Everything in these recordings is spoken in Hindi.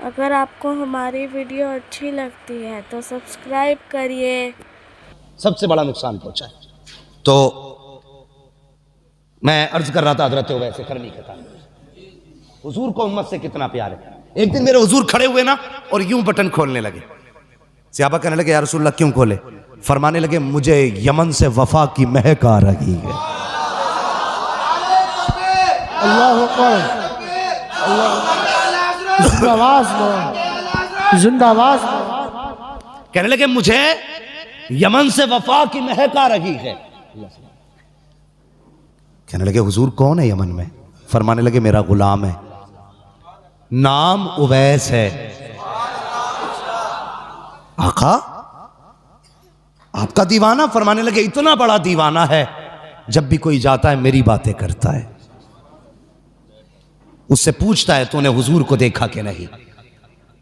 अगर आपको हमारी वीडियो अच्छी लगती है तो सब्सक्राइब करिए। सबसे बड़ा नुकसान पहुंचा है। तो मैं अर्ज कर रहा था हजरत वैसे करनी के ताल्लुक हुजूर को उम्मत से कितना प्यार है। एक दिन मेरे हुजूर खड़े हुए ना और यूं बटन खोलने लगे। सहाबा कहने लगे या रसूलल्लाह क्यों खोले? फरमाने लगे मुझे यमन से वफा की महक आ रही है। अल्लाह अकबर, जिंदाबाद। कहने लगे मुझे यमन से वफा की महक आ रही है। कहने लगे हुजूर कौन है यमन में? फरमाने लगे मेरा गुलाम है, नाम उवैस है। आका आपका दीवाना? फरमाने लगे इतना बड़ा दीवाना है जब भी कोई जाता है मेरी बातें करता है, उससे पूछता है तूने हुजूर को देखा कि नहीं,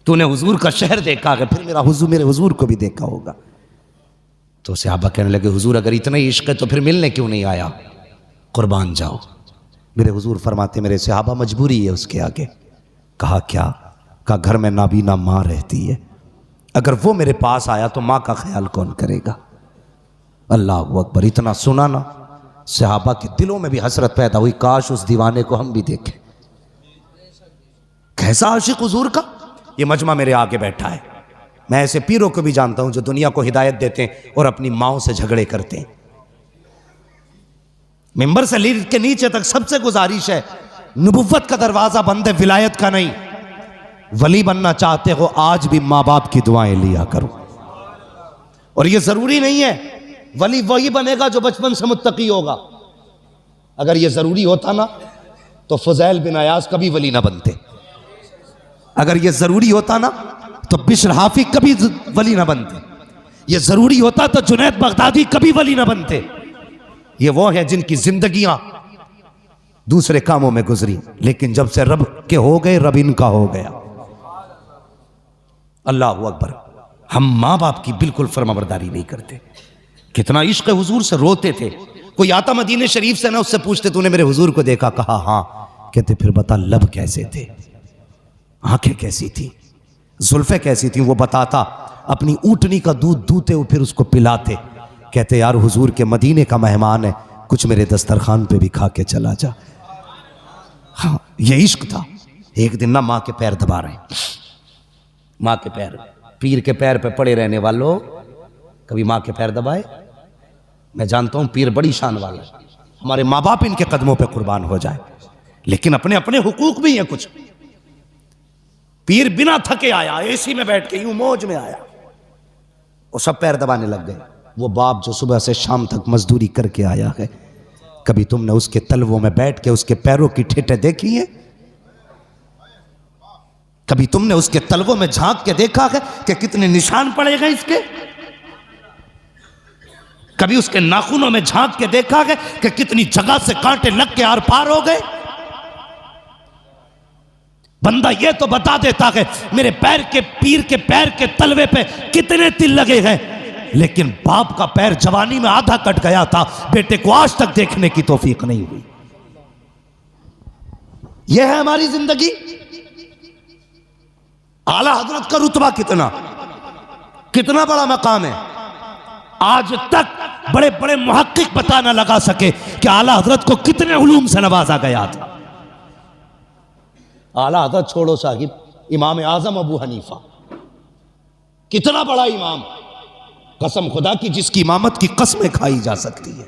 तूने हुजूर का शहर देखा है? फिर मेरे हुजूर को भी देखा होगा। तो सहाबा कहने लगे हुजूर अगर इतना ही इश्क है तो फिर मिलने क्यों नहीं आया? कुर्बान जाओ। मेरे हुजूर फरमाते मेरे सहाबा मजबूरी है उसके आगे। कहा क्या? कहा घर में नाबीना माँ रहती है, अगर वो मेरे पास आया तो माँ का ख्याल कौन करेगा? अल्लाह अकबर। इतना सुना ना सहाबा के दिलों में भी हसरत पैदा हुई, काश उस दीवाने को हम भी देखें। कैसा आशिक हुजूर का। ये मजमा मेरे आगे बैठा है। मैं ऐसे पीरों को भी जानता हूं जो दुनिया को हिदायत देते हैं और अपनी माओं से झगड़े करते हैं। मिंबर से लीड के नीचे तक सबसे गुजारिश है, नबुव्वत का दरवाजा बंद है, विलायत का नहीं। वली बनना चाहते हो आज भी माँ बाप की दुआएं लिया करो। और ये जरूरी नहीं है वली वही बनेगा जो बचपन से मुत्तकी होगा। अगर ये जरूरी होता ना तो फुजैल बिन अयाज कभी वली ना बनते। अगर ये जरूरी होता ना तो बिश्र हाफी कभी वली ना बनते। ये जरूरी होता तो जुनैद बगदादी कभी वली ना बनते। ये वो हैं जिनकी जिंदगियां दूसरे कामों में गुजरी, लेकिन जब से रब के हो गए रब इनका हो गया। अल्लाह अकबर। हम माँ बाप की बिल्कुल फर्माबरदारी नहीं करते। कितना इश्क हुजूर से रोते थे। कोई आता मदीने शरीफ से ना उससे पूछते तूने मेरे हुजूर को देखा? कहा हाँ। कहते फिर बता लब कैसे थे, आंखें कैसी थी, जुल्फे कैसी थी? वो बताता। अपनी ऊँटनी का दूध दूते हुए फिर उसको पिलाते। कहते यार हुजूर के मदीने का मेहमान है, कुछ मेरे दस्तरखान पे भी खा के चला जा। हाँ ये इश्क था। एक दिन ना माँ के पैर दबा रहे, माँ के पैर, पीर के पैर पे पड़े रहने वालों कभी माँ के पैर दबाए? मैं जानता हूं पीर बड़ी शान वाला है, हमारे माँ बाप इनके कदमों पे कुर्बान हो जाए, लेकिन अपने अपने हुकूक भी हैं कुछ। पीर बिना थके आया, एसी में बैठ के यूं मौज में आया, वो सब पैर दबाने लग गए। वो बाप जो सुबह से शाम तक मजदूरी करके आया है, कभी तुमने उसके तलवों में बैठ के उसके पैरों की ठेठे देखी है? कभी तुमने उसके तलवों में झांक के देखा है कि कितने निशान पड़े गए इसके? कभी उसके नाखूनों में झांक के देखा है कि कितनी जगह से कांटे लग के आर पार हो गए? बंदा ये तो बता देता है मेरे पैर के, पीर के पैर के तलवे पे कितने तिल लगे हैं, लेकिन बाप का पैर जवानी में आधा कट गया था, बेटे को आज तक देखने की तौफीक नहीं हुई। यह है हमारी जिंदगी। आला हजरत का रुतबा कितना कितना बड़ा मकाम है। आज तक बड़े बड़े मुहक्किक बता ना लगा सके कि आला हजरत को कितने उलूम से नवाजा गया था। आला हजरत छोड़ो साहिब, इमाम आजम अबू हनीफा कितना बड़ा इमाम, कसम खुदा की जिसकी इमामत की कसमें खाई जा सकती है,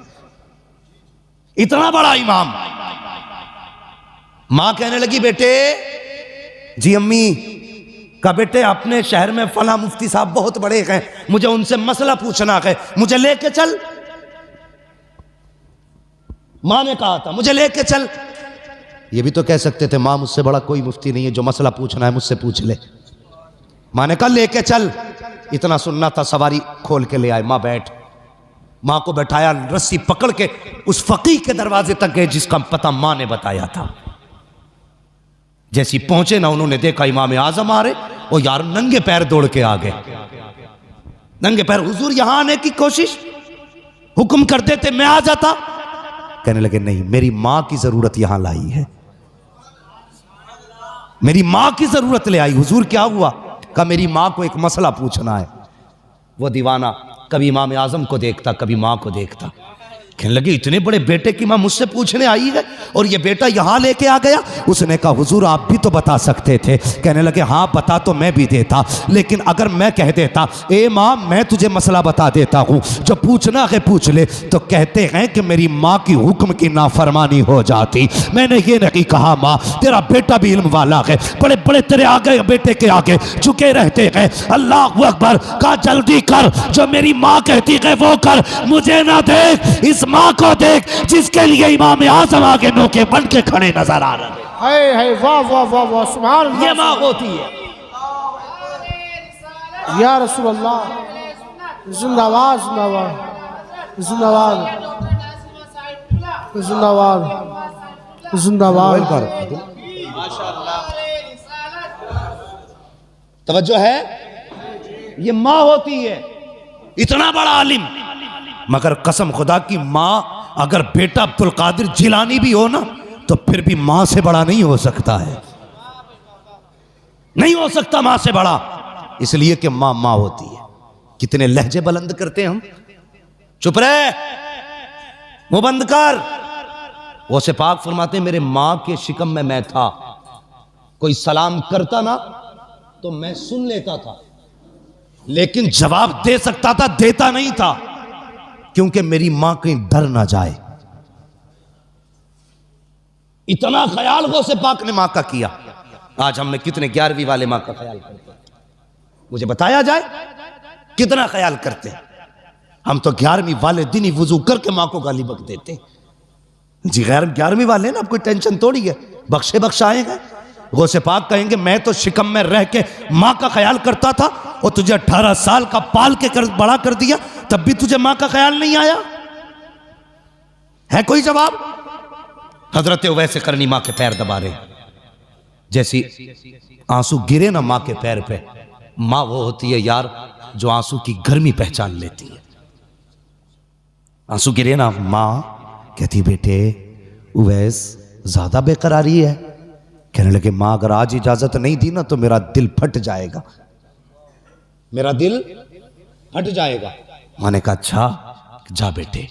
इतना बड़ा इमाम। मां कहने लगी बेटे, जी अम्मी, का बेटे अपने शहर में फला मुफ्ती साहब बहुत बड़े हैं, मुझे उनसे मसला पूछना है, मुझे लेके चल। मां ने कहा था मुझे लेके चल। ये भी तो कह सकते थे मां मुझसे बड़ा कोई मुफ्ती नहीं है, जो मसला पूछना है मुझसे पूछ ले। मां ने कहा लेके चल। इतना सुनना था, सवारी खोल के ले आए। मां बैठ, मां को बैठाया, रस्सी पकड़ के उस फकीह के दरवाजे तक गए जिसका पता मां ने बताया था। जैसी पहुंचे ना उन्होंने देखा इमाम आजम आ रहे, वो यार नंगे पैर दौड़ के आ गए, नंगे पैर। हुजूर यहां आने की कोशिश, हुक्म कर देते मैं आ जाता। कहने लगे नहीं, मेरी मां की जरूरत यहां लाई है। मेरी माँ की जरूरत ले आई। हुजूर क्या हुआ? कहा मेरी माँ को एक मसला पूछना है। वो दीवाना कभी इमाम आजम को देखता, कभी माँ को देखता। कहने लगे इतने बड़े बेटे की माँ मुझसे पूछने आई है और ये बेटा यहाँ लेके आ गया। उसने कहा हुजूर आप भी तो बता सकते थे। कहने लगे हाँ बता तो मैं भी देता, लेकिन अगर मैं कह देता ए माँ मैं तुझे मसला बता देता हूँ, जो पूछना है पूछ ले, तो कहते हैं कि मेरी माँ की हुक्म की नाफरमानी हो जाती। मैंने ये नहीं कहा माँ तेरा बेटा भी इल्म वाला है, बड़े बड़े तेरे आगे बेटे के आगे झुके रहते हैं। अल्लाह अकबर। कहा जल्दी कर, जो मेरी माँ कहती है वो कर, मुझे ना देख, इस माँ को देख जिसके लिए इमाम आजम आगे नोके बन के खड़े नजर आ रहे हैं। है वाह वाह वाह वाह सुभान अल्लाह। ये माँ होती है। या रसूल अल्लाह जिंदाबाद जिंदाबाद जिंदाबाद जिंदाबाद जिंदाबाद। तवज्जो है, ये माँ होती है। इतना बड़ा आलिम, मगर कसम खुदा की माँ अगर बेटा अब्दुल कादिर जिलानी भी हो ना तो फिर भी माँ से बड़ा नहीं हो सकता है, नहीं हो सकता माँ से बड़ा, इसलिए कि माँ माँ होती है। कितने लहजे बुलंद करते हैं हम। चुप रहे, मुंह बंद कर। वो से पाक फरमाते मेरे माँ के शिकम में मैं था, कोई सलाम करता ना तो मैं सुन लेता था, लेकिन जवाब दे सकता था, देता नहीं था, क्योंकि मेरी मां कहीं डर ना जाए। इतना ख्याल गौसे पाक ने मां का किया। आज हमने कितने 11वीं वाले मां का ख्याल करते हैं, मुझे बताया जाए कितना ख्याल करते हैं। हम तो 11वीं वाले दिन ही वुजू करके मां को गाली बक देते हैं। जी गैर 11वीं वाले ना, अब कोई टेंशन थोड़ी है, बख्शे बख्शाएंगे। गौसे पाक कहेंगे मैं तो शिकम में रह के माँ का ख्याल करता था और तुझे 18 साल का पाल के बड़ा कर दिया, तब भी तुझे माँ का ख्याल नहीं आया। है कोई जवाब? हजरत वैसे करनी माँ के पैर दबा रहे, जैसी आंसू गिरे ना माँ के पैर पे, माँ वो होती है यार जो आंसू की गर्मी पहचान लेती है। आंसू गिरे ना, माँ कहती बेटे उवैस ज्यादा बेकरारी है। कहने लगे माँ अगर आज इजाजत नहीं दी ना तो मेरा दिल फट जाएगा, मेरा दिल फट जाएगा। माँ ने कहा अच्छा जा बेटे,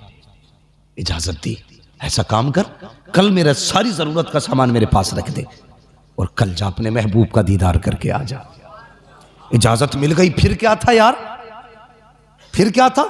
इजाजत दी। ऐसा काम कर, कल मेरा सारी जरूरत का सामान मेरे पास रख दे और कल जा अपने महबूब का दीदार करके आ जा। इजाजत मिल गई, फिर क्या था यार, फिर क्या था।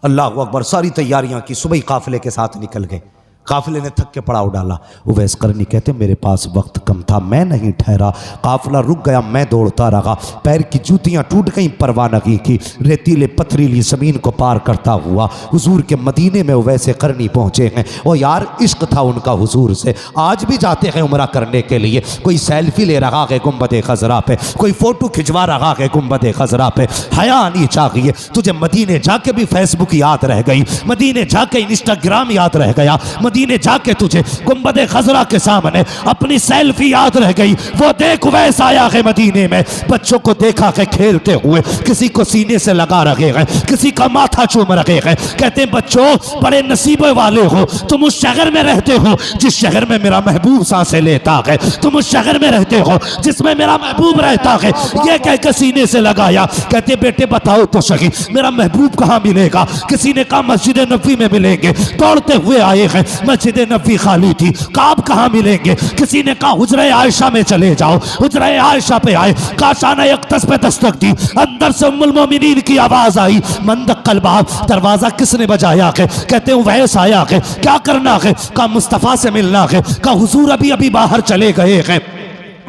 अल्लाह अकबर। सारी तैयारियां की, सुबह काफिले के साथ निकल गए। काफिले ने थक के पड़ाव डाला। उवैस करनी कहते मेरे पास वक्त कम था, मैं नहीं ठहरा, काफिला रुक गया, मैं दौड़ता रहा, पैर की जूतियां टूट गईं, परवाह नहीं की, रेतीले पथरीली जमीन को पार करता हुआ हुजूर के मदीने में उवैस करनी पहुंचे हैं। और यार इश्क था उनका हुजूर से। आज भी जाते हैं उम्रा करने के लिए, कोई सेल्फी ले रहा है गुंबद खजरा पे, कोई फोटो खिंचवा रहा है गुंबद खजरा पे। हया आनी चाहिए तुझे, मदीने जाके भी फेसबुक याद रह गई, मदीने जाके इंस्टाग्राम याद रह गया, मदीने जाके तुझे गुंबद खजरा के सामने अपनी सेल्फी याद रह गई। वो देख वैसा आया है मदीने में, बच्चों को देखा है खेलते हुए, किसी को सीने से लगा रखे हैं, किसी का माथा चूम रखे हैं। कहते हैं बच्चों बड़े नसीबे वाले हो, तुम उस शहर में रहते हो जिस शहर में मेरा महबूब सांसें लेता है, तुम उस शहर में रहते हो जिसमें मेरा महबूब रहता है। ये कह के सीने से लगाया। कहते बेटे बताओ तो सही मेरा महबूब कहाँ मिलेगा। किसी ने कहा मस्जिद नबी में मिलेंगे, दौड़ते हुए आए हैं, मस्जिद नबी खाली थी, काब कहाँ मिलेंगे। किसी ने कहा हुजरे आयशा में चले जाओ, हुजरे आयशा पे आए, काशाना यक्तस पे दस्तक दी, अंदर से उम्मुल मोमिनीन की आवाज आई, मंदक कलबाब, दरवाजा किसने बजाया है। कहते हैं वैस आया है, क्या करना है, कहा मुस्तफ़ा से मिलना है, कहा हुजूर अभी अभी बाहर चले गए हैं।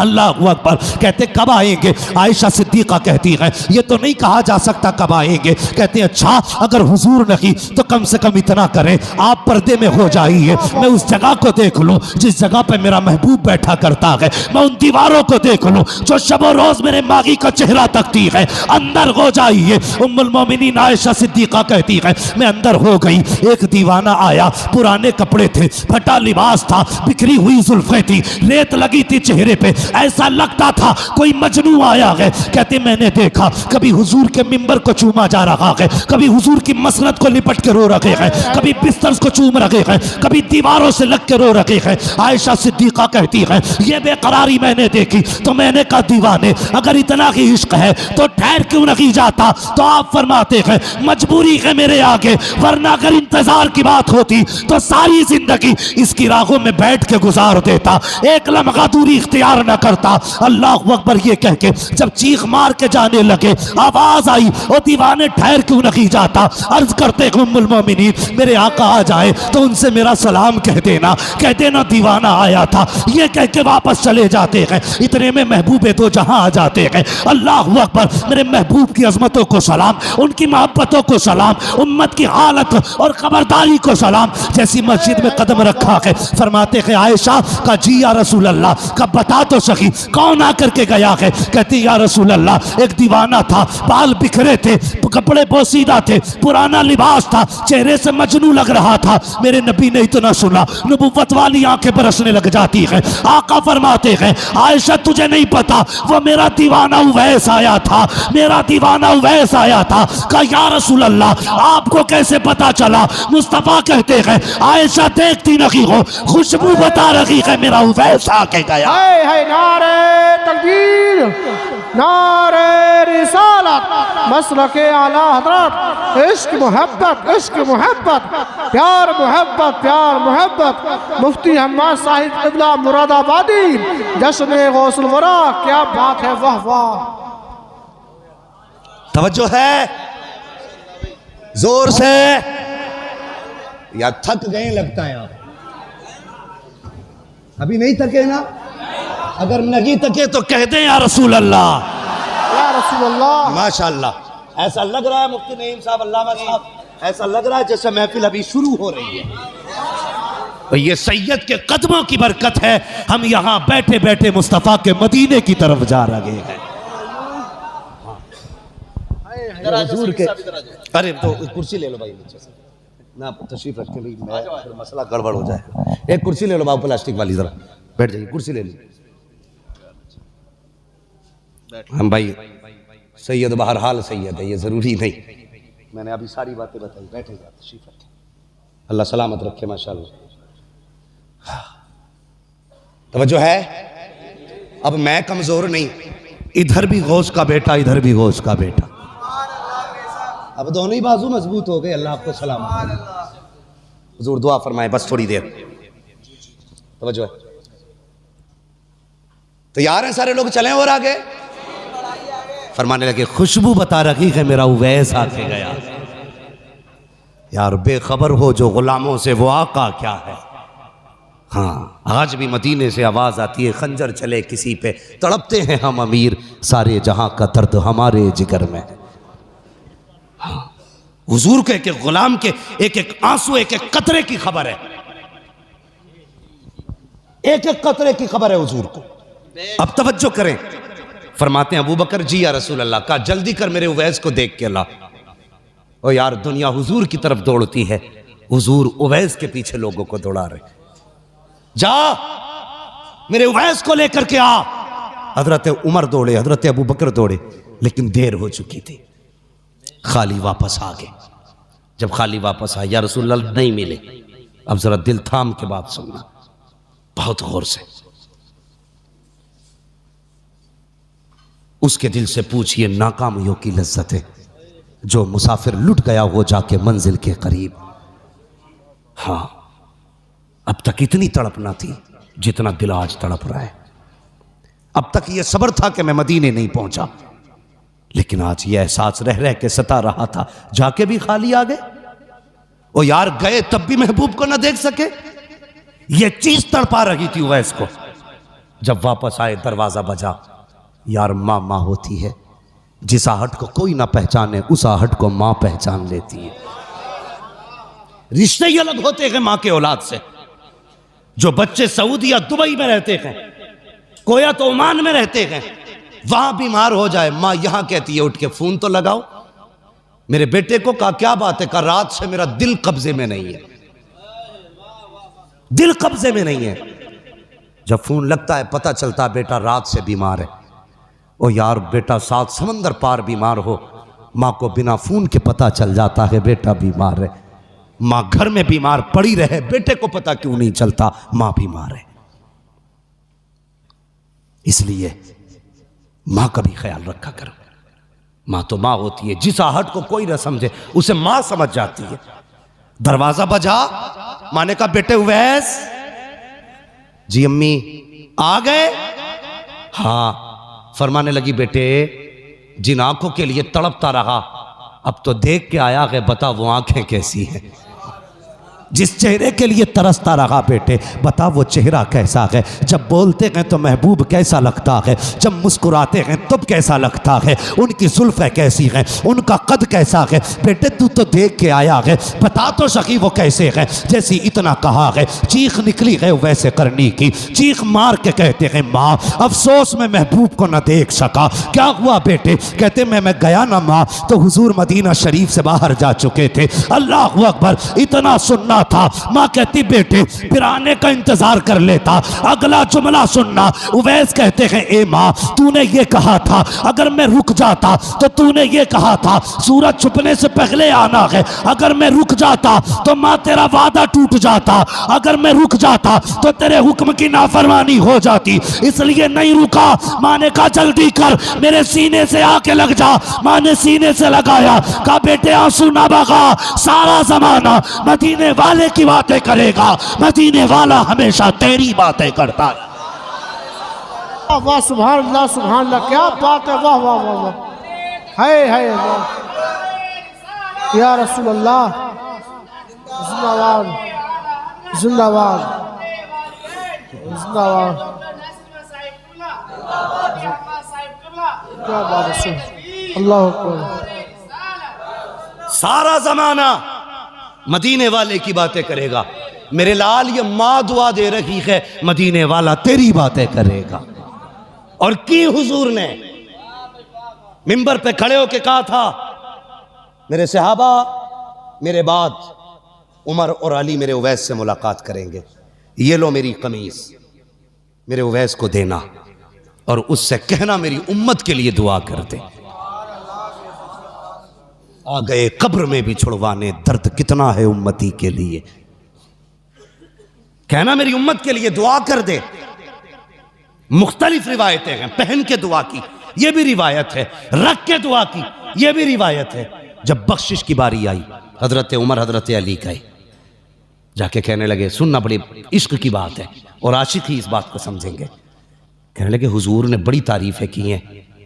अल्लाह अकबर। कहते कब आएंगे। आयशा सिद्दीका कहती है ये तो नहीं कहा जा सकता कब आएंगे। कहते अच्छा अगर हुजूर नहीं तो कम से कम इतना करें आप पर्दे में हो जाइए, मैं उस जगह को देख लूं जिस जगह पे मेरा महबूब बैठा करता है, मैं उन दीवारों को देख लूं जो शबो रोज मेरे मागी का चेहरा तकती है, अंदर हो जाइए। उम्मुल मोमिनीन आयशा सिद्दीका कहती है मैं अंदर हो गई। एक दीवाना आया, पुराने कपड़े थे, फटा लिबास था, बिखरी हुई जुल्फें थी, रेत लगी थी चेहरे पे, ऐसा लगता था कोई मजनू आया है। कहते मैंने देखा कभी हुजूर के मिंबर को चूमा जा रहा है, कभी हुजूर की मसनद को लिपट के रो रखे हैं, कभी बिस्तर को चूम रखे हैं, कभी दीवारों से लग के रो रखे हैं। आयशा सिद्दीका कहती है ये बेकरारी मैंने देखी तो मैंने कहा दीवाने अगर इतना ही इश्क है तो ठहर क्यों नहीं जाता। तो आप फरमाते हैं मजबूरी है मेरे आगे, वरना अगर इंतजार की बात होती तो सारी जिंदगी इसकी राहों में बैठ के गुजार देता, एक लम्हा दूरी इख्तियार न करता। अल्लाह अकबर ये कह के जब चीख मार के जाने लगे आवाज आई और दीवाने ठहर क्यों नहीं जाता। अर्ज करते उम्मुल मोमिनीन मेरे आका आ जाए तो उनसे मेरा सलाम कह देना दीवाना आया था, ये कह के वापस चले जाते हैं। इतने में महबूबे तो जहां आ जाते हैं। अल्लाह अकबर, मेरे महबूब की अजमतों को सलाम, उनकी मोहब्बतों को सलाम, उम्मत की हालत और खबरदारी को सलाम। जैसी मस्जिद में कदम रखा है फरमाते हैं आयशा का जी या रसूल अल्लाह, का बता तो सही कौन आकर के गया है। कहती या रसूल अल्लाह एक दीवाना था, बाल बिखरे थे, कपड़े पोसीदा थे, पुराना लिबास था, चेहरे से मजनू लग रहा था। मेरे नबी ने इतना सुना नबुव्वत वाली आंखें बरसने लग जाती है। आका फरमाते हैं आयशा तुझे नहीं पता वो मेरा दीवाना उवैस आया था, मेरा दीवाना उवैस आया था। कहा या रसूल अल्लाह आपको कैसे पता चला। मुस्तफा कहते हैं आयशा देखती नहीं हो, खुशबू बता रही है मेरा उवैस आके गया। हाय हाय नारे तकबीर, नारे रिसालत, मसलके आला हजरत, इश्क मोहब्बत, इश्क मोहब्बत, प्यार मोहब्बत, प्यार मोहब्बत। मुफ्ती हम्माद साहिब क़िबला मुरादाबादी, जश्न गौसुल वरा, क्या बात है, वाह वाह। तवज्जो है जोर से, या थक गए लगता है आप अभी नहीं थके ना। अगर नहीं थके तो कह दें या रसूल अल्लाह, या रसूल अल्लाह। माशाअल्लाह। ऐसा लग रहा है मुफ्ती नईम साहब, अल्लामा साहब, ऐसा लग रहा है जैसे महफिल अभी शुरू हो रही है। तो ये सैयद के कदमों की बरकत है, हम यहां बैठे बैठे मुस्तफा के मदीने की तरफ जा रहे हैं। हुजूर के, अरे तो कुर्सी ले लो भाई नीचे से ना, तशरीफ रख के भाई, मैं फिर मसला गड़बड़ हो जाए। एक कुर्सी ले लो बाबू प्लास्टिक वाली, जरा बैठ जाइए, कुर्सी ले लीजिए। हम भाई सैयद बहरहाल सैयद है, ये जरूरी नहीं, मैंने अभी सारी बातें बताई। बैठे जाए, तशरीफ रखें, अल्लाह सलामत रखे माशाअल्लाह। तवज्जो है। अब मैं कमजोर नहीं, इधर भी गौस का बेटा, इधर भी गौस का बेटा, अब दोनों ही बाजू मजबूत हो गए। अल्लाह आपको सलामत। हुजूर दुआ फरमाए बस थोड़ी देर, तवज्जो है। तैयार हैं सारे लोग, चलें और आगे। फरमाने लगे खुशबू बता रही है मेरा उवैस आके गया। यार बेखबर हो जो गुलामों से वो आका क्या है। हाँ आज भी मदीने से आवाज आती है खंजर चले किसी पे, तड़पते हैं हम अमीर, सारे जहां का दर्द हमारे जिगर में। हाँ हुजूर के एक एक गुलाम के एक एक आंसू, एक एक कतरे की खबर है, एक एक कतरे की खबर है हुजूर को। अब तवज्जो करें, फरमाते हैं अबू बकर जी या रसूल अल्लाह, का जल्दी कर मेरे उवैस को देख के ला। ओ यार दुनिया हुजूर की तरफ दौड़ती है, हुजूर उवैस के पीछे लोगों को दौड़ा रहे। जा मेरे उवैस को लेकर के आ। हजरत उमर दौड़े, हजरत अबू बकर दौड़े, लेकिन देर हो चुकी थी, खाली वापस आ गए। जब खाली वापस आया या रसूल अल्लाह नहीं मिले। अब जरा दिल थाम के बात सुनना बहुत गौर से, उसके दिल से पूछिए नाकामियों की लज्जत है, जो मुसाफिर लुट गया हो जाके मंजिल के करीब। हाँ अब तक इतनी तड़प ना थी जितना दिल आज तड़प रहा है। अब तक यह सब्र था कि मैं मदीने नहीं पहुंचा, लेकिन आज यह एहसास रह रह के सता रहा था, जाके भी खाली आ गए। ओ यार गए तब भी महबूब को ना देख सके, यह चीज तड़पा रही थी उवैस को। जब वापस आए दरवाजा बजा। यार माँ माँ होती है, जिस आहट को कोई ना पहचाने उस आहट को माँ पहचान लेती है। रिश्ते ही अलग होते हैं माँ के औलाद से। जो बच्चे सऊदी या दुबई में रहते हैं, कोया तो ओमान में रहते हैं, वहां बीमार हो जाए माँ यहां कहती है उठ के फोन तो लगाओ। मेरे बेटे को कहा क्या बात है, कहा रात से मेरा दिल कब्जे में नहीं है, दिल कब्जे में नहीं है। जब फ़ोन लगता है पता चलता है बेटा रात से बीमार है। ओ यार बेटा 7 समंदर पार बीमार हो, माँ को बिना फ़ोन के पता चल जाता है बेटा बीमार है। माँ घर में बीमार पड़ी रहे, बेटे को पता क्यों नहीं चलता माँ बीमार है। इसलिए माँ का भी ख्याल रखा करो। माँ तो माँ होती है, जिस आहट को कोई न समझे उसे माँ समझ जाती है। दरवाजा बजा, माँ ने कहा बेटे उवैस। जी अम्मी आ गए? हाँ। फरमाने लगी बेटे जिन आंखों के लिए तड़पता रहा अब तो देख के आया है, बता वो आंखें कैसी हैं। जिस चेहरे के लिए तरसता रहा बेटे बता वो चेहरा कैसा है। जब बोलते हैं तो महबूब कैसा लगता है, जब मुस्कुराते हैं तब कैसा लगता है, उनकी जुल्फ़ें कैसी हैं, उनका कद कैसा है। बेटे तू तो देख के आया है, बता तो सकी वो कैसे है। जैसी इतना कहा है चीख निकली है वैसे करनी की, चीख मार के कहते हैं माँ अफसोस में महबूब को न देख सका। क्या हुआ बेटे? कहते मैं गया ना माँ तो हुजूर मदीना शरीफ से बाहर जा चुके थे। अल्लाह अकबर, इतना सुनना था। माँ कहती बेटे फिर आने का इंतजार कर लेता, अगला जुमला सुनना। उवैस कहते हैं ए माँ तूने ये कहा था अगर मैं रुक जाता तो तूने ये कहा था सूरज छुपने से पहले आना है। अगर मैं रुक जाता तो माँ तेरा वादा टूट जाता, अगर मैं रुक जाता तो तेरे हुक्म की नाफरमानी हो जाती, इसलिए नहीं रुका। माँ ने कहा जल्दी कर, मेरे सीने से आके लग जा। माँ ने सीने से लगाया, कहा बेटे आंसू ना बहा, सारा जमाना मदीने वाले की बातें करेगा, मदीने वाला हमेशा तेरी बातें करता है। वाह सुभान अल्लाह, क्या बात है, वाह वाह वाह वाह, है वाह या रसूल अल्लाह, जिंदाबाद जिंदाबाद जिंदाबाद। क्या बात है, अल्लाह अकबर। सारा जमाना मदीने वाले की बातें करेगा। मेरे लाल ये माँ दुआ दे रही है मदीने वाला तेरी बातें करेगा। और की हुजूर ने मिंबर पे खड़े होके कहा था मेरे सहाबा मेरे बाद उमर और अली मेरे उवैस से मुलाकात करेंगे, ये लो मेरी कमीज मेरे उवैस को देना और उससे कहना मेरी उम्मत के लिए दुआ कर दे। आ गए कब्र में भी छुड़वाने, दर्द कितना है उम्मती के लिए, कहना मेरी उम्मत के लिए दुआ कर दे। मुख्तलिफ रिवायतें हैं, पहन के दुआ की ये भी रिवायत है, रख के दुआ की ये भी रिवायत है। जब बख्शिश की बारी आई हजरत उमर हजरत अली गए, जाके कहने लगे सुनना बड़ी इश्क की बात है और आशिक ही इस बात को समझेंगे। कहने लगे हुजूर ने बड़ी तारीफें की हैं,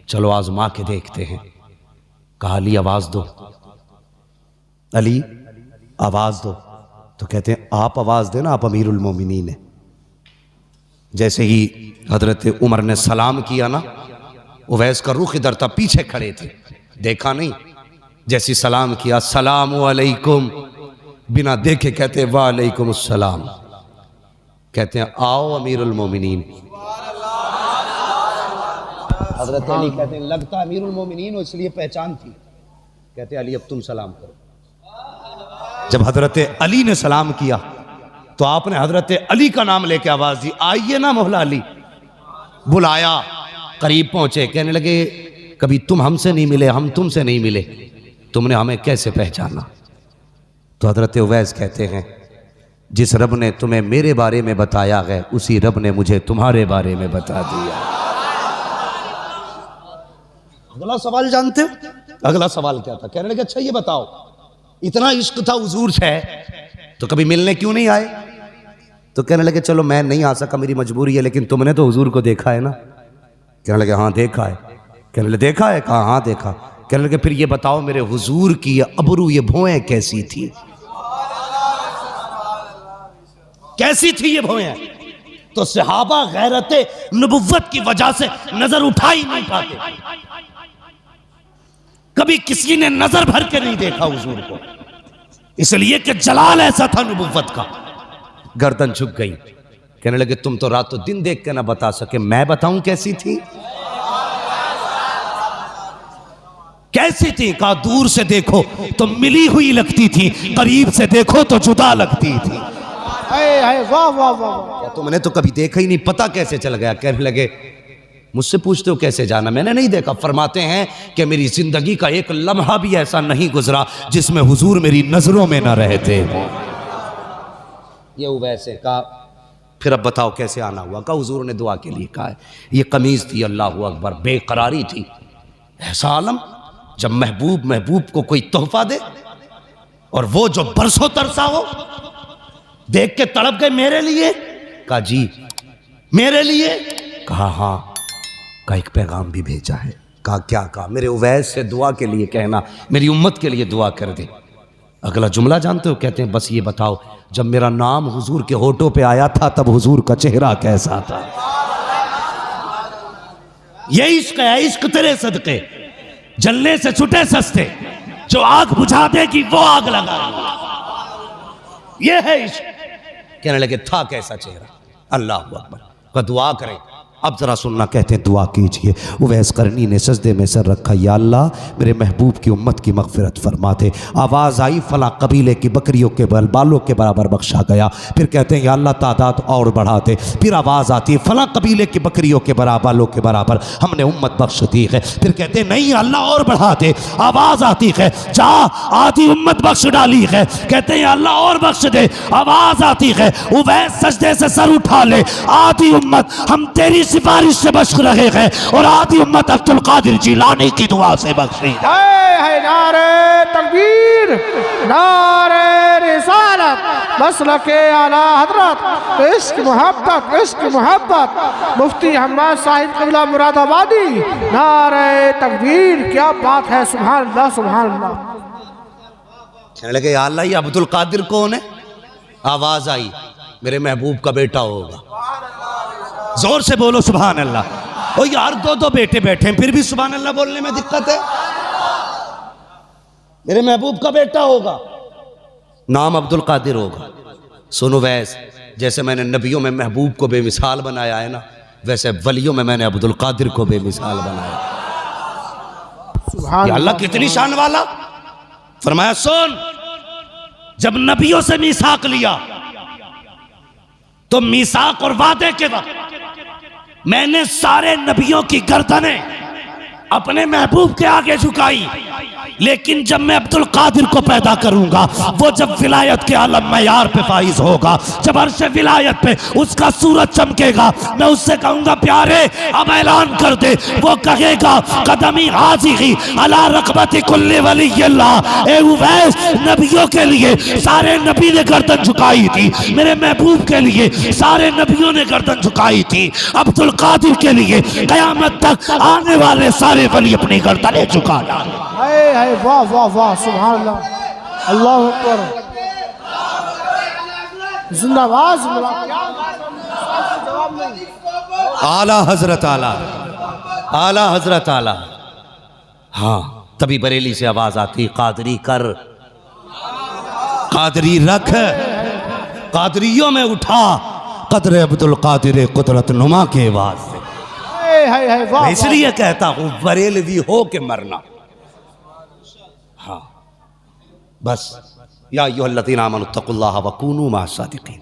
चलो आजमा के देखते हैं। कहा अली आवाज दो, अली आवाज दो। तो कहते हैं आप आवाज देना, आप अमीरुल मोमिनीन है। जैसे ही हजरत उमर ने सलाम किया ना, उवैस का रुख इधर था, पीछे खड़े थे, देखा नहीं। जैसे सलाम किया सलाम अलैकुम, बिना देखे कहते वालेकुम अस्सलाम। कहते हैं आओ अमीरुल मोमिनीन। हजरत अली कहते हैं लगता अमीरुल मोमिनीन हो इसलिए पहचान थी। कहते अली अब तुम सलाम करो। जब हजरत अली ने सलाम किया तो आपने हजरत अली का नाम लेके आवाज दी, आइए ना मौला अली। बुलाया, करीब पहुंचे, कहने लगे कभी तुम हमसे नहीं मिले, हम तुमसे नहीं मिले, तुमने हमें कैसे पहचाना? तो हजरत उवैस कहते हैं जिस रब ने तुम्हें मेरे बारे में बताया है उसी रब ने मुझे तुम्हारे बारे में बता दिया। अगला सवाल जानते हो? अगला सवाल क्या था? कहने लगे अच्छा ये बताओ इतना इश्क था हुजूर से तो कभी मिलने क्यों नहीं आए? तो कहने लगे चलो मैं नहीं आ सका, मेरी मजबूरी है, लेकिन तुमने तो हुजूर को देखा है ना? कहने लगे हाँ देखा है। कहने लगे देखा है? कहा हाँ देखा। कहने लगे फिर ये बताओ मेरे हुजूर की ये अबरू ये भौएं कैसी थी? कैसी थी ये भौएं? तो सहाबा गैरते नबुव्वत की वजह से नजर उठा ही नहीं पाते, कभी किसी ने नजर भर के नहीं देखा हुजूर को, इसलिए कि जलाल ऐसा था नबुव्वत का। गर्दन झुक गई। कहने लगे तुम तो रातों दिन देख के ना बता सके, मैं बताऊं कैसी थी? कैसी थी? कहा दूर से देखो तो मिली हुई लगती थी, करीब से देखो तो जुदा लगती थी। हाय हाय वाह वाह वाह। क्या तुमने तो कभी देखा ही नहीं, पता कैसे चल गया? कहने लगे मुझसे पूछते हो कैसे जाना, मैंने नहीं देखा। फरमाते हैं कि मेरी जिंदगी का एक लम्हा भी ऐसा नहीं गुजरा जिसमें हुजूर मेरी नजरों में ना रहते। ये वैसे कहा, फिर अब बताओ कैसे आना हुआ? कहा हुजूर ने दुआ के लिए कहा है। ये कमीज थी, अल्लाह अकबर, बेकरारी थी। ऐसा आलम जब महबूब को कोई तोहफा दे और वो जो बरसों तरसा हो, देख के तड़प गए मेरे लिए। कहा जी मेरे लिए? कहा हाँ। का एक पैगाम भी भेजा है। कहा क्या? कहा मेरे उवैस से दुआ के लिए कहना, मेरी उम्मत के लिए दुआ कर दे। अगला जुमला जानते हो? कहते हैं बस ये बताओ, जब मेरा नाम हुजूर के होठों पे आया था तब हुजूर का चेहरा कैसा था? ये इश्क है, इश्क तेरे सदके जलने से छुटे सस्ते, जो आग बुझा देगी वो आग लगा। ये है इश्क। कहने लगे था कैसा चेहरा? अल्लाह अकबर। का दुआ करें। अब जरा सुनना, कहते हैं दुआ कीजिए। उवैस करनी ने सजदे में सर रखा, या अल्लाह मेरे महबूब की उम्मत की मगफिरत फरमा दे। आवाज़ आई फला कबीले की बकरियों के बालों के बराबर बख्शा गया। फिर कहते हैं या अल्लाह तादाद और बढ़ा दे। फिर आवाज़ आती है फला कबीले की बकरियों के बालों के बराबर हमने उम्मत बख्श दी है। फिर कहते हैं नहीं अल्लाह और बढ़ा दे। आवाज़ आती है जा आधी उम्मत बख्श डाली है। कहते हैं अल्लाह और बख्श दे। आवाज़ आती है उवैस सजदे से सर उठा ले, आधी उम्मत हम तेरी सिफारिश से बख्श रहे हैं और आधी उम्मत अब्दुल कादिर जिलानी की दुआ से बख्शी। है नारे तकबीर, नारे रिसालत, मसलके आला हजरत, इश्क मोहब्बत, इश्क मोहब्बत, मुफ्ती हम्माद साहिब क़िबला मुरादाबादी। नारे तकबीर, क्या बात है, सुभान अल्लाह सुभान अल्लाह। कहने लगे या अल्लाह ये अब्दुल कादिर कौन है? आवाज आई मेरे महबूब का बेटा होगा। जोर से बोलो सुभान अल्लाह। ओ यार दो बेटे बैठे हैं फिर भी सुभान अल्लाह बोलने में दिक्कत है। मेरे महबूब का बेटा होगा, नाम अब्दुल कादिर होगा। सुनो वैस, जैसे मैंने नबियों में महबूब को बेमिसाल बनाया है ना, वैसे वलियों में मैंने अब्दुल कादिर को बेमिसाल बनाया। सुभान अल्लाह कितनी शान वाला। फरमाया सुन, जब नबियों से मीसाक लिया तो मीसाक और वादे के वक्त मैंने सारे नबियों की गर्दनें अपने महबूब के आगे झुकाई, लेकिन जब मैं अब्दुल कादिर को पैदा करूंगा, वो जब विलायत के आलम मयार पे फाइज होगा, जब अर्श विलायत पे उसका सूरज चमकेगा, मैं उससे कहूंगा प्यारे अब ऐलान कर दे। वो कहेगा कदमी हाज़िही अला रक़बती कुल्ली वलिय्यिल्लाह। ए उवैस, नबियों के लिए सारे नबी ने गर्दन झुकाई थी, मेरे महबूब के लिए सारे नबियों ने गर्दन झुकाई थी, अब्दुल कादिर के लिए कयामत तक आने वाले सारे वली अपनी गर्दनें झुका डाले। वाह वाह वाह सुभान अल्लाह, अल्लाह अकबर, जिंदाबाद जिंदाबाद। आला हजरत आला, आला हजरत आला। हाँ, तभी बरेली से आवाज आती कादरी कर, कादरी रख, कादरियों में उठा कदर अब्दुल कादिर कुदरत नुमा के वास्ते। इसलिए कहता हूं बरेलवी हो के मरना। हाँ बस, या अय्युहल्लज़ीना आमनुत्तक़ुल्लाह व कूनू मअस सादिक़ीन।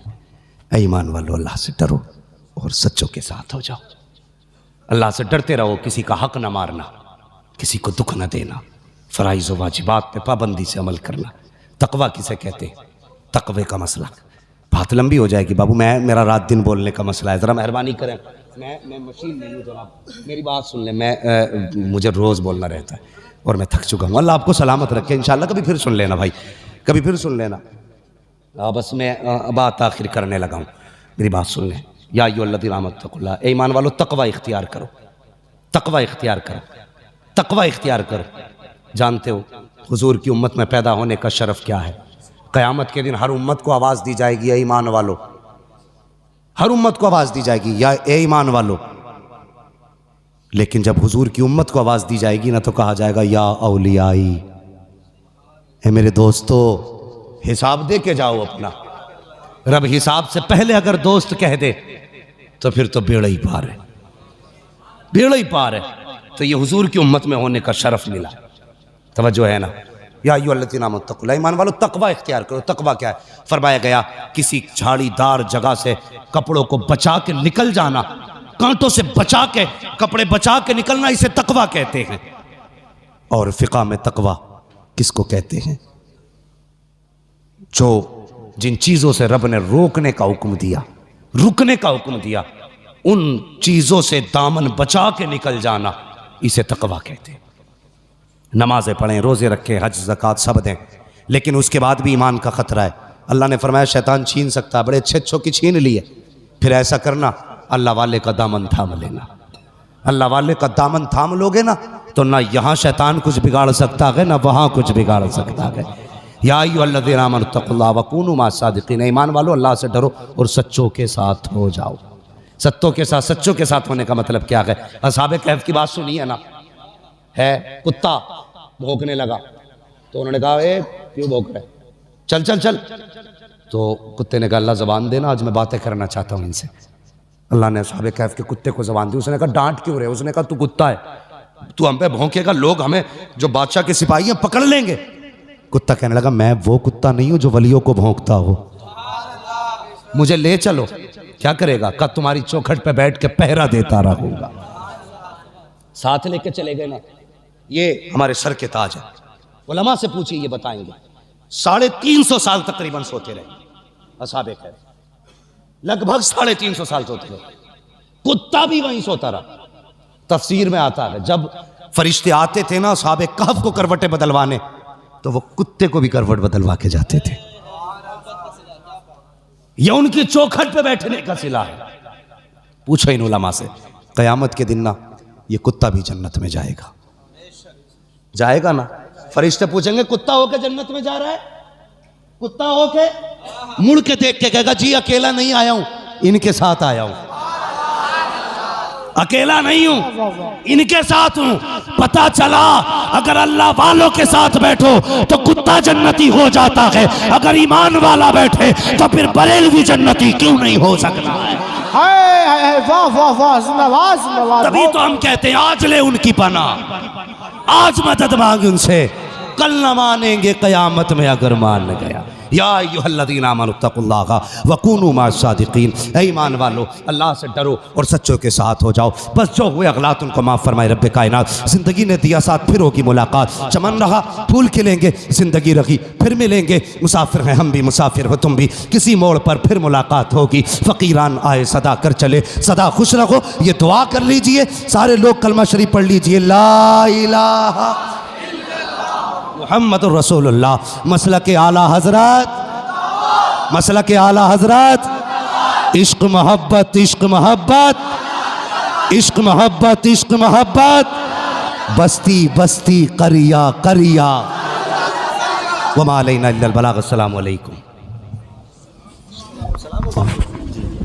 ऐ ईमान वालों, अल्लाह से डरो और सच्चों के साथ हो जाओ। अल्लाह से डरते रहो, किसी का हक न मारना, किसी को दुख न देना, फ़राइज़ व वाजिबात पे पाबंदी से अमल करना। तकवा किसे कहते हैं? तकवे का मसला। बात लंबी हो जाएगी बाबू, मेरा रात दिन बोलने का मसला है, ज़रा मेहरबानी करें। मैं मशीन नहीं हूँ जनाब, मेरी बात सुन लें। मुझे रोज़ बोलना रहता है और मैं थक चुका हूँ। अल्लाह आपको सलामत रखे। इंशाल्लाह कभी फिर सुन लेना भाई, कभी फिर सुन लेना। बस मैं बात आखिर करने लगा हूँ, मेरी बात सुन लें। या अय्युहल्लज़ीना आमनुत्तक़ुल्लाह, ए ईमान वालों तकवा इख्तियार करो, तकवा इख्तियार करो, तकवा इख्तियार करो। जानते हो हुजूर की उम्मत में पैदा होने का शरफ क्या है? क़यामत के दिन हर उम्मत को आवाज़ दी जाएगी, ए ईमान वालों, हर उम्मत को आवाज़ दी जाएगी या ए ईमान वालों। लेकिन जब हुजूर की उम्मत को आवाज़ दी जाएगी ना, तो कहा जाएगा या औलियाई, है मेरे दोस्तों, हिसाब दे के जाओ अपना। रब हिसाब से पहले अगर दोस्त कह दे तो फिर तो बेड़ा ही पार है, बेड़ा ही पार है। तो ये हुजूर की उम्मत में होने का शरफ मिला। तवज्जो है ना? या अय्युहल्लज़ीना आमनू तक़ुल्लाह, ईमान वालों तकवा इख्तियार करो। तकवा क्या है? फरमाया गया किसी झाड़ीदार जगह से कपड़ों को बचा के निकल जाना, कांटों से बचा के, कपड़े बचा के निकलना, इसे तकवा कहते हैं। और फिक़ा में तकवा किसको कहते हैं? जो जिन चीजों से रब ने रोकने का हुक्म दिया, रुकने का हुक्म दिया, उन चीजों से दामन बचा के निकल जाना, इसे तकवा कहते हैं। नमाजें पढ़ें, रोजे रखें, हज ज़कात सब दें, लेकिन उसके बाद भी ईमान का खतरा है। अल्लाह ने फरमाया शैतान छीन सकता है, बड़े अच्छे अच्छों की छीन लिए, फिर ऐसा करना अल्लाह वाले का दामन थाम लेना। अल्लाह वाले का दामन थाम लोगे ना तो ना यहाँ शैतान कुछ बिगाड़ सकता है, ना वहाँ कुछ बिगाड़ सकता है। या अय्युहल्लज़ीना आमनू तक़ुल्लाह वकूनू मअस-सादिक़ीन, ईमान वालों अल्लाह से डरो और सच्चों के साथ हो जाओ। सच्चों के साथ होने का मतलब क्या है? असहाबे कहफ की बात सुनी है ना, है कुत्ता भौंकने लगा तो उन्होंने कहा ए क्यों भौंक रहे, चल चल चल। तो कुत्ते ने कहा अल्लाह ज़बान देना, आज मैं बातें करना चाहता हूँ इनसे। अल्लाह ने असहाबे कहफ के कुत्ते को ज़बान दी। उसने कहा डांट क्यों रहे? उसने कहा तू कुत्ता है, तू हम पे भौंकेगा, लोग हमें जो बादशाह के सिपाही हैं पकड़ लेंगे। कुत्ता कहने लगा मैं वो कुत्ता नहीं हूं जो वलियों को भौंकता हो, मुझे ले चलो। क्या करेगा? का तुम्हारी चौखट पे बैठ के पहरा देता रहूंगा। साथ लेके चले गए ना। ये हमारे सर के ताज है। उलमा से पूछिए, ये बताएंगे 350 साल तकरीबन सोते रहे असहाबे कहफ, लगभग 350 साल सोते रहे। कुत्ता भी वहीं सोता रहा। तफसीर में आता है जब फरिश्ते आते थे ना असहाबे कहफ को करवटें बदलवाने, तो वो कुत्ते को भी करवट बदलवा के जाते थे। ये उनकी चौखट पे बैठने का सिला है। पूछो इन उलमा से, कयामत के दिन ना ये कुत्ता भी जन्नत में जाएगा, जाएगा ना। फरिश्ते पूछेंगे कुत्ता होके जन्नत में जा रहा है? कुत्ता होके मुड़ के देख के कहेगा जी अकेला नहीं आया हूं, इनके साथ आया हूं, अकेला नहीं हूं, इनके साथ हूं। पता चला अगर अल्लाह वालों के साथ बैठो तो कुत्ता जन्नती हो जाता है, अगर ईमान वाला बैठे तो फिर बरेलवी जन्नती क्यों नहीं हो सकता है? वाह वाह वाह, जिंदाबाद जिंदाबाद। तभी तो हम कहते हैं आज ले उनकी पनाह, आज मदद मांग उनसे, कल न मानेंगे कयामत में अगर मान गया। या अय्युहल्लज़ीना आमनू तक़ुल्लाह वकूनू मअस-सादिक़ीन, ईमान वालों अल्लाह से डरो और सच्चों के साथ हो जाओ। बस जो हुए अगलात उनको माफ़ फरमाए रब्बे कायनात। ज़िंदगी ने दिया साथ, फिर होगी मुलाकात। चमन रहा फूल खिलेंगे, ज़िंदगी रही फिर मिलेंगे। मुसाफिर हैं हम भी, मुसाफिर हो तुम भी, किसी मोड़ पर फिर मुलाकात होगी। फ़कीरान आए सदा कर चले, सदा खुश रहो, ये दुआ कर लीजिए। सारे लोग कलमा शरीफ पढ़ लीजिए, ला इलाहा मुहम्मद रसूलुल्लाह। मसलक आला हजरत, मसलक आला हजरत, इश्क मोहब्बत, इश्क मोहब्बत, इश्क मोहब्बत, इश्क मोहब्बत, बस्ती बस्ती करिया करिया। वमा अलैना इल्लल बलाग। अस्सलामु अलैकुम।